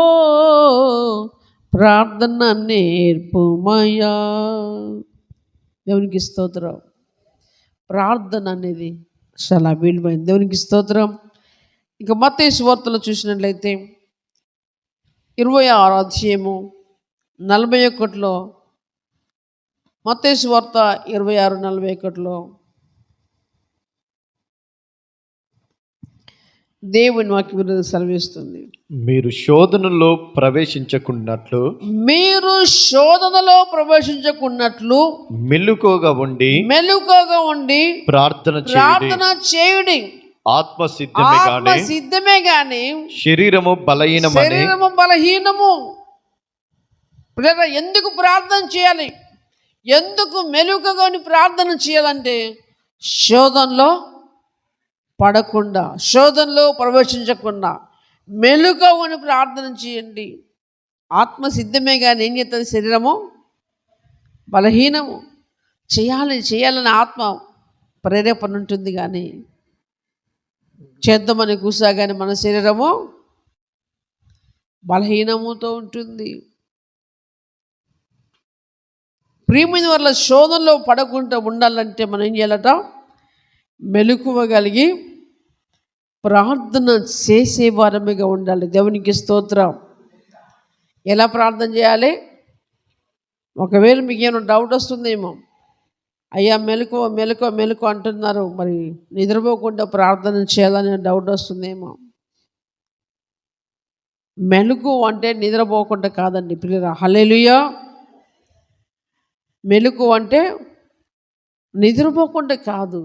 ప్రార్థన నేర్పుమయ్యా. దేవునికి స్తోత్రం. ప్రార్థన అనేది చాలా విలువైంది. దేవునికి స్తోత్రం. ఇక మత్తయి సువార్తలో చూసినట్లయితే 26వ అధ్యాయము 41లో, మత్తయి సువార్త 26:41లో దేవుని వాక్యం సెలవిస్తుంది, మీరు శోధనలో ప్రవేశించకున్నట్లు మెలకువగా ఉండి ప్రార్థన చేయుడి. ఆత్మసిద్ధమే గాని శరీరము బలహీనము. ఎందుకు ప్రార్థన చేయాలి? ఎందుకు మెలకువగా ప్రార్థన చేయాలంటే శోధనలో పడకుండా, శోధనలో ప్రవేశించకుండా మెలకువగా ప్రార్థన చేయండి. ఆత్మ సిద్ధమే కానీ ఏం చేస్తుంది? శరీరము బలహీనము. చేయాలని ఆత్మ ప్రేరేపణ ఉంటుంది, కానీ చేద్దామని కూసాగానే మన శరీరము బలహీనముతో ఉంటుంది. ప్రియమైన వల్ల శోధనలో పడకుండా ఉండాలంటే మనం ఏం చేయాలట? మెలకువ కలిగి ప్రార్థన చేసే వారముగా ఉండాలి. దేవునికి స్తోత్రం. ఎలా ప్రార్థన చేయాలి? ఒకవేళ మీకు ఏమైనా డౌట్ వస్తుందేమో, అయ్యా మెలకువ అంటున్నారు, మరి నిద్రపోకుండా ప్రార్థన చేయాలని డౌట్ వస్తుందేమో. మెలకువ అంటే నిద్రపోకుండా కాదండి పిల్లరా. హల్లెలూయా. మెలకువ అంటే నిద్రపోకుండా కాదు,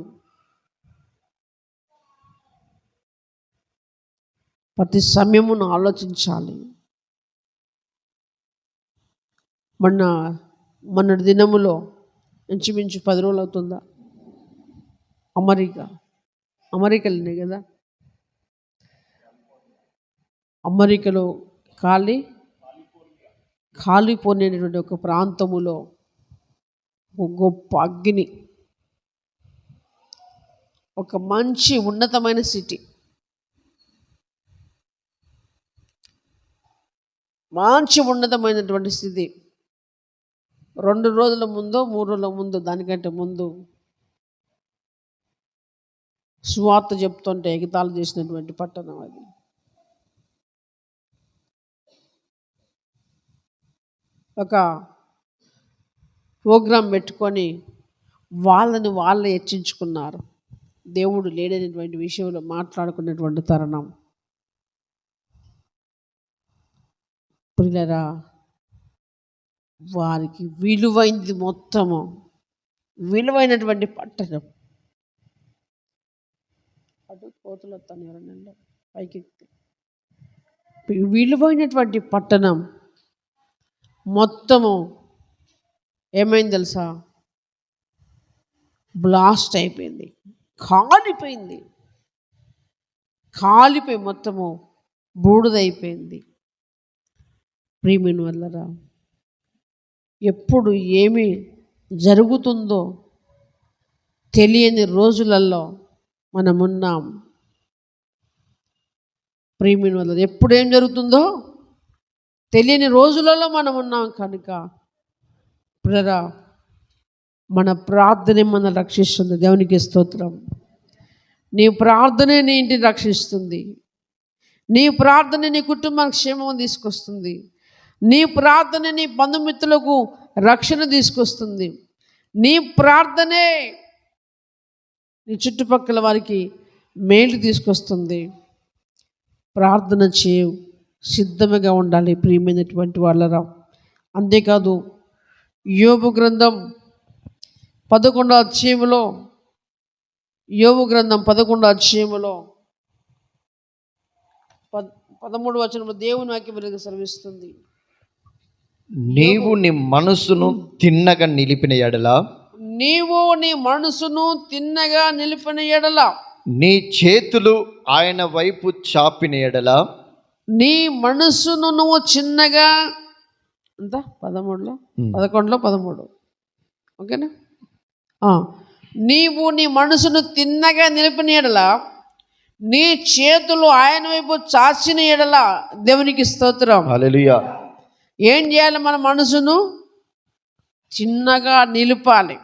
ప్రతి సమయమును ఆలోచించాలి. మొన్నటి దినములో ఇంచుమించు 10 రోజులు అవుతుందా, అమెరికాలోనే కదా, అమెరికాలో కాలిపోయినటువంటి ఒక ప్రాంతములో ఒక గొప్ప అగ్ని, ఒక మంచి ఉన్నతమైన సిటీ, మంచి ఉన్నతమైనటువంటి స్థితి 2 రోజుల ముందో 3 రోజుల ముందు, దానికంటే ముందు సువార్త చెప్తుంటే ఎగతాళి చేసినటువంటి పట్టణం అది. ఒక ప్రోగ్రాం పెట్టుకొని వాళ్ళని వాళ్ళు హెచ్చించుకున్నారు. దేవుడు లేడనేటువంటి విషయంలో మాట్లాడుకున్నటువంటి తరుణం. ప్రియులారా, వారికి విలువైంది మొత్తము, విలువైనటువంటి పట్టణం, అటు కోతులు వస్తాను ఎవరన్నా పైకి, విలువైనటువంటి పట్టణం మొత్తము ఏమైంది తెలుసా? బ్లాస్ట్ అయిపోయింది, కాలిపోయి మొత్తము బూడిదైపోయింది. ప్రియమైన వల్లరా, ఎప్పుడు ఏమి జరుగుతుందో తెలియని రోజులలో మనమున్నాం. ప్రియమైన వల్ల ఎప్పుడు ఏం జరుగుతుందో తెలియని రోజులలో మనం ఉన్నాం కనుక ప్రియరా, మన ప్రార్థనే మనల్ని రక్షిస్తుంది. దేవునికి స్తోత్రం. నీ ప్రార్థనే నీ ఇంటిని రక్షిస్తుంది. నీ ప్రార్థన నీ కుటుంబానికి క్షేమం తీసుకొస్తుంది. నీ ప్రార్థన నీ బంధుమిత్రులకు రక్షణ తీసుకొస్తుంది. నీ ప్రార్థనే నీ చుట్టుపక్కల వారికి మేలు తీసుకొస్తుంది. ప్రార్థన చేయు, సిద్ధంగా ఉండాలి ప్రియమైనటువంటి వాళ్ళరా. అంతేకాదు యోబు గ్రంథం 11వ అధ్యాయములో, యోబు గ్రంథం 11వ అధ్యాయములో 13వ వచనంలో దేవుని వాక్యం వెలుగు సెలవిస్తుంది. నీవు నీ మనసును తిన్నగా నిలిపిన ఎడల, నీవు నీ మనసును తిన్నగా నిలిపిన ఎడల, నీ చేతులు ఆయన వైపు చాపిన ఎడల, నీ మనసును నువ్వు చిన్నగా అంత 13లో 11లో 13 ఓకేనా. నీవు నీ మనసును తిన్నగా నిలిపిన ఎడల, నీ చేతులు ఆయన వైపు చాచిన ఎడల, దేవునికి స్తోత్రం. హల్లెలూయా. ఏం చేయాలి? మన మనసును చిన్నగా నిలపాలి.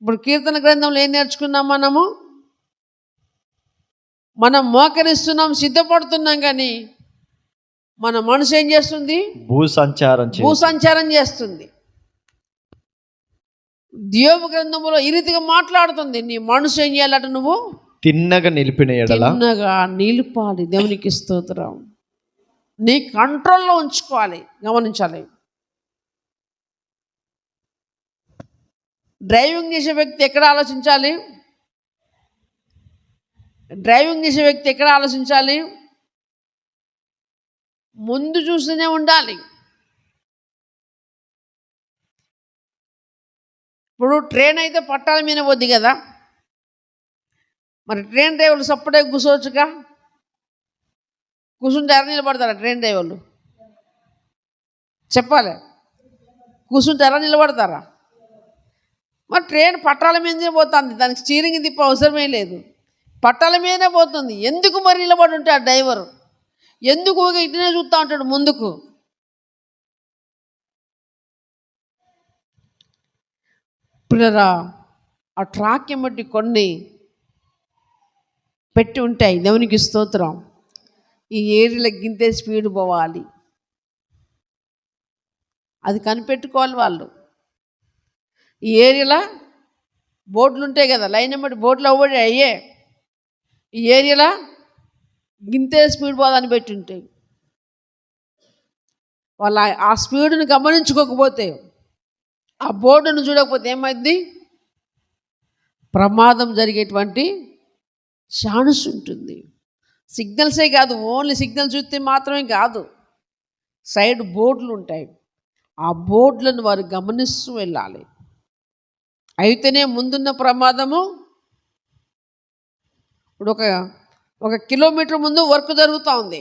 ఇప్పుడు కీర్తన గ్రంథంలో ఏం నేర్చుకున్నాం? మనం మోకరిస్తున్నాం, సిద్ధపడుతున్నాం, కానీ మన మనసు ఏం చేస్తుంది? భూసంచారం చేస్తుంది. యోబు గ్రంథంలో ఈ రీతిగా మాట్లాడుతుంది. నీ మనసు ఏం చేయాలట? నువ్వు తిన్నగా నిలిపిన ఎడల, తిన్నగా నిలిపాలి. దేవునికి స్తోత్రం. నీ కంట్రోల్లో ఉంచుకోవాలి. గమనించాలి. డ్రైవింగ్ చేసే వ్యక్తి ఎక్కడ ఆలోచించాలి? ముందు చూస్తూనే ఉండాలి. ఇప్పుడు ట్రైన్ అయితే పట్టాల మీద పోద్ది కదా, మరి ట్రైన్ డ్రైవర్లు సప్పుడే కూర్చోవచ్చుగా. కూర్చుంటే ఎవరు నిలబడతారా? ట్రైన్ డ్రైవర్లు చెప్పాలి. కూర్చుంటే ఎవరు నిలబడతారా? మరి ట్రైన్ పట్టాల మీదనే పోతుంది, దానికి స్టీరింగ్ తిప్ప అవసరమే లేదు, పట్టాల మీదనే పోతుంది. ఎందుకు మరి నిలబడి ఉంటాడు డ్రైవరు? ఎందుకు ఇటునే చూస్తూ ఉంటాడు ముందుకు? పిల్లరా, ఆ ట్రాక్ బట్టి కొన్ని పెట్టి ఉంటాయి. దేవునికి స్తోత్రం. ఈ ఏరియాలో గింతే స్పీడ్ పోవాలి, అది కనిపెట్టుకోవాలి వాళ్ళు. ఈ ఏరియాలో బోర్డులు ఉంటాయి కదా, లైన్ బట్టి బోర్డులు అవ్వడి అయ్యే ఈ ఏరియాలో గింతే స్పీడ్ పోదని పెట్టి ఉంటాయి. వాళ్ళు ఆ స్పీడ్ని గమనించుకోకపోతే, ఆ బోర్డును చూడకపోతే ఏమైంది? ప్రమాదం జరిగేటువంటి ఛాన్స్ ఉంటుంది. సిగ్నల్సే కాదు, ఓన్లీ సిగ్నల్ చూస్తే మాత్రమే కాదు, సైడ్ బోర్డులు ఉంటాయి. ఆ బోర్డులను వారు గమనిస్తూ వెళ్ళాలి. అయితేనే ముందున్న ప్రమాదము. ఇప్పుడు ఒక కిలోమీటర్ ముందు వర్క్ జరుగుతూ ఉంది.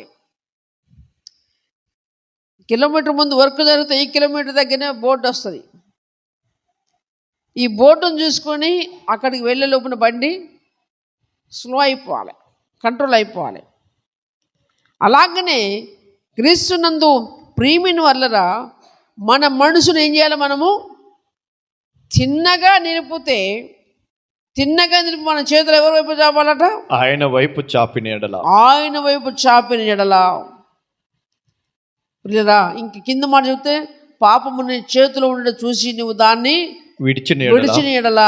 కిలోమీటర్ ముందు వర్క్ జరిగితే ఈ కిలోమీటర్ దగ్గరనే బోర్డు వస్తుంది. ఈ బోర్డును చూసుకొని అక్కడికి వెళ్ళే లోపల బండి స్లో అయిపోవాలి, కంట్రోల్ అయిపోవాలి. అలాగనే క్రీస్తునందు ప్రియమైన వల్లరా మన మనసును ఏం చేయాలి? మనము చిన్నగా నిలిపితే, మన చేతులు ఎవరి వైపు చాపాలట? ఆయన వైపు చాపిన ఎడల. పిల్లరా, ఇంక కింద మాట చెప్తే, పాపము నీ చేతిలో ఉండి చూసి నువ్వు దాన్ని విడిచిన ఎడల,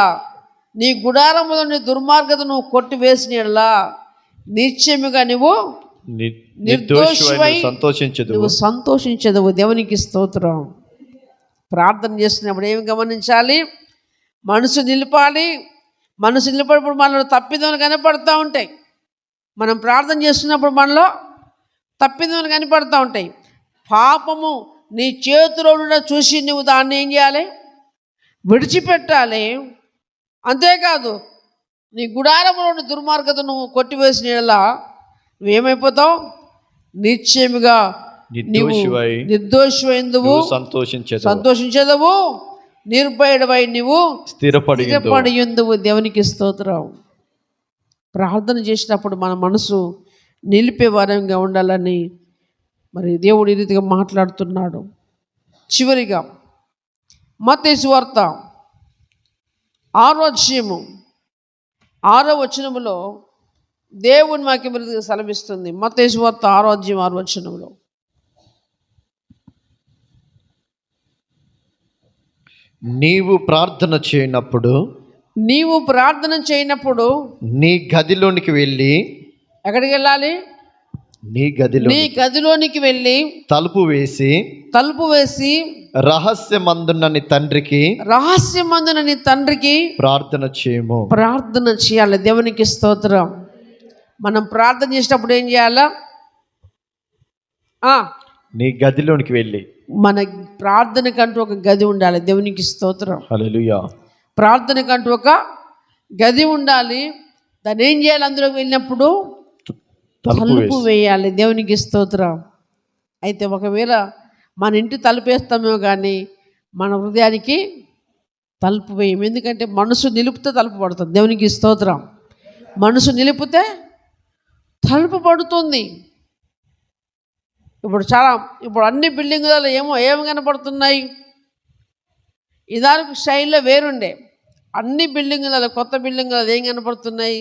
నీ గుడారములో నీ దుర్మార్గత నువ్వు కొట్టివేసిన ఎడల, నిశ్చయముగా నువ్వు నిర్దోషివై సంతోషించదవు. దేవునికి స్తోత్రం. ప్రార్థన చేస్తున్నప్పుడు ఏమి గమనించాలి? మనసు నిలపాలి. మనసు నిలబడినప్పుడు మనలో తప్పిదములు కనపడుతూ ఉంటాయి. మనం ప్రార్థన చేస్తున్నప్పుడు మనలో తప్పిదములు కనపడుతూ ఉంటాయి. పాపము నీ చేతిలో చూసి నువ్వు దాన్ని ఏం చేయాలి? విడిచిపెట్టాలి. అంతేకాదు, నీ గుడారములోని దుర్మార్గత నువ్వు కొట్టివేసిన యెడల నువ్వేమైపోతావు? నిశ్చయముగా నిర్దోషివైందువు సంతోషించదవు, నిర్భయుడవై నువ్వు స్థిరపడి ఉందువు. దేవునికి స్తోత్రం. ప్రార్థన చేసినప్పుడు మన మనసు నిలిపే వారంగా ఉండాలని మరి దేవుడు ఈ రీతిగా మాట్లాడుతున్నాడు. చివరిగా మత్తయి సువార్త 6వ అధ్యాయము 6వ వచనములో దేవుని వాక్యం ఈ రీతిగా సెలవిస్తుంది. మత్తయి సువార్త 6వ అధ్యాయం 6వ వచనములో, నీవు ప్రార్థన చేయనప్పుడు నీ గదిలోనికి వెళ్ళి, ఎక్కడికి వెళ్ళాలి? నీ గదిలోనికి వెళ్ళి తలుపు వేసి రహస్యమందున్న నీ తండ్రికి ప్రార్థన చేయాలి. దేవునికి స్తోత్రం. మనం ప్రార్థన చేసేటప్పుడు ఏం చేయాలా? నీ గదిలోనికి వెళ్ళి, మన ప్రార్థనకంటూ ఒక గది ఉండాలి. దేవునికి స్తోత్రం. హల్లెలూయా. ప్రార్థనకంటూ ఒక గది ఉండాలి. దాన్ని ఏం చేయాలి? అందులోకి వెళ్ళినప్పుడు తలుపు వేయాలి. దేవునికి స్తోత్రం. అయితే ఒకవేళ మన ఇంటి తలుపు వేస్తామేమో కానీ మన హృదయానికి తలుపు వేయము. ఎందుకంటే మనసు నిలిపితే తలుపు పడుతుంది. దేవునికి స్తోత్రం. మనసు నిలిపితే తలుపు పడుతుంది. ఇప్పుడు అన్ని బిల్డింగులలో ఏమి కనపడుతున్నాయి? ఇదానికి స్టైల్లో వేరుండే అన్ని బిల్డింగులలో, కొత్త బిల్డింగులలో ఏం కనపడుతున్నాయి?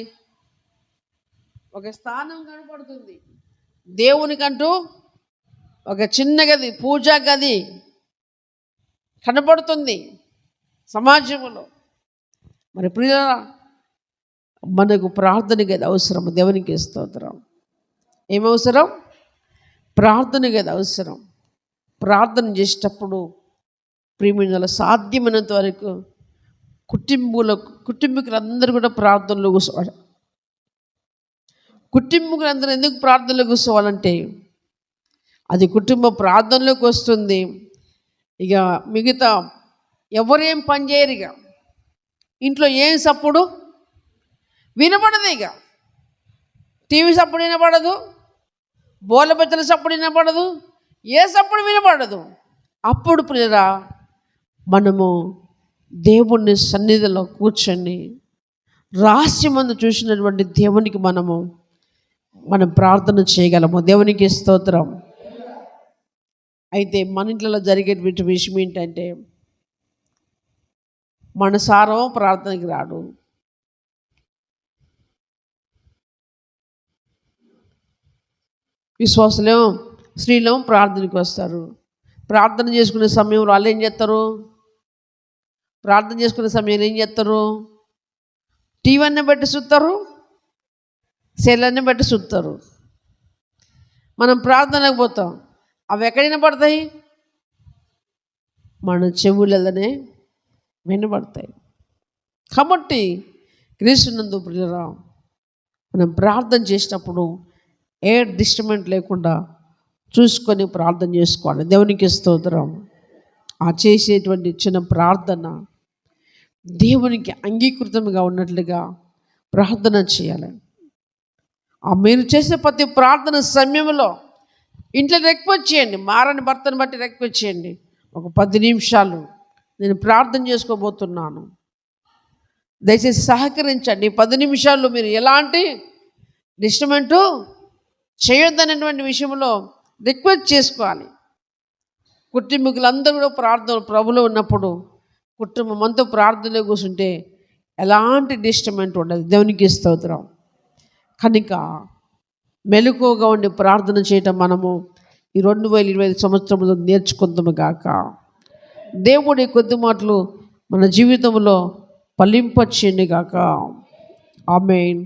ఒక స్థానం కనపడుతుంది. దేవునికంటూ ఒక చిన్న గది, పూజా గది కనపడుతుంది సమాజంలో. మరి ప్రియులారా, మనకు ప్రార్థన గది అవసరం. దేవునికి స్తోత్రం. ఏమవసరం? ప్రార్థన గది అవసరం. ప్రార్థన చేసేటప్పుడు ప్రియమైన సాధ్యమైనంత వరకు కుటుంబీకులందరూ కూడా ప్రార్థనలో కూర్చోవాలి. కుటుంబీకులందరూ ఎందుకు ప్రార్థనలో కూర్చోవాలంటే అది కుటుంబ ప్రార్థనలోకి వస్తుంది. ఇక మిగతా ఎవరేం పని చేయరు. ఇక ఇంట్లో ఏం సప్పుడు వినపడదు. ఇక టీవీ సప్పుడు వినపడదు, బోల బెత్తల సప్పుడు వినపడదు, ఏ సప్పుడు వినపడదు. అప్పుడు ప్రియరా, మనము దేవుని సన్నిధిలో కూర్చొని రహస్యమందు చూసినటువంటి దేవునికి మనం ప్రార్థన చేయగలము. దేవునికి స్తోత్రం. అయితే మన ఇంట్లో జరిగేటువంటి విషయం ఏంటంటే, మనసారం ప్రార్థనకి రాడు. విశ్వాసులేమో స్త్రీలేమో ప్రార్థనకి వస్తారు. ప్రార్థన చేసుకునే సమయంలో వాళ్ళు ఏం చేస్తారు? ప్రార్థన చేసుకునే సమయంలో ఏం చేస్తారు? టీవీ అన్నీ బట్టి చూస్తారు, సెల్ అన్నీ బట్టి చూస్తారు. మనం ప్రార్థనకు పోతాం, అవి ఎక్కడైనా పడతాయి? మన చెవులనే వినబడతాయి. కాబట్టి క్రీస్తునందు ప్రియులారా, మనం ప్రార్థన చేసేటప్పుడు ఏ డిస్టర్బెంట్ లేకుండా చూసుకొని ప్రార్థన చేసుకోవాలి. దేవునికి స్తోత్రం. ఆ చేసేటువంటి చిన్న ప్రార్థన దేవునికి అంగీకృతంగా ఉన్నట్లుగా ప్రార్థన చేయాలి. మీరు చేసే ప్రతి ప్రార్థన సమయంలో ఇంట్లో రిక్వెస్ట్ చేయండి. మారని భర్తను బట్టి రిక్వెస్ట్ చేయండి. ఒక 10 నిమిషాలు నేను ప్రార్థన చేసుకోబోతున్నాను, దయచేసి సహకరించండి. 10 నిమిషాల్లో మీరు ఎలాంటి డిస్టర్బెంటు చేయొద్దనేటువంటి విషయంలో రిక్వెస్ట్ చేసుకోవాలి. కుటుంబీకులందరూ కూడా ప్రార్థన ప్రభులో ఉన్నప్పుడు కుటుంబం అంతా ప్రార్థనలో కూర్చుంటే ఎలాంటి డిస్టర్బెంట్ ఉండదు. దేవునికి స్తోత్రం. కనుక మెలకువగా ఉండి ప్రార్థన చేయటం మనము ఈ 2025 సంవత్సరంలో నేర్చుకుందాము గాక. దేవుడి కొద్ది మాటలు మన జీవితంలో ఫలింపచేయండి గాక. ఆమేన్.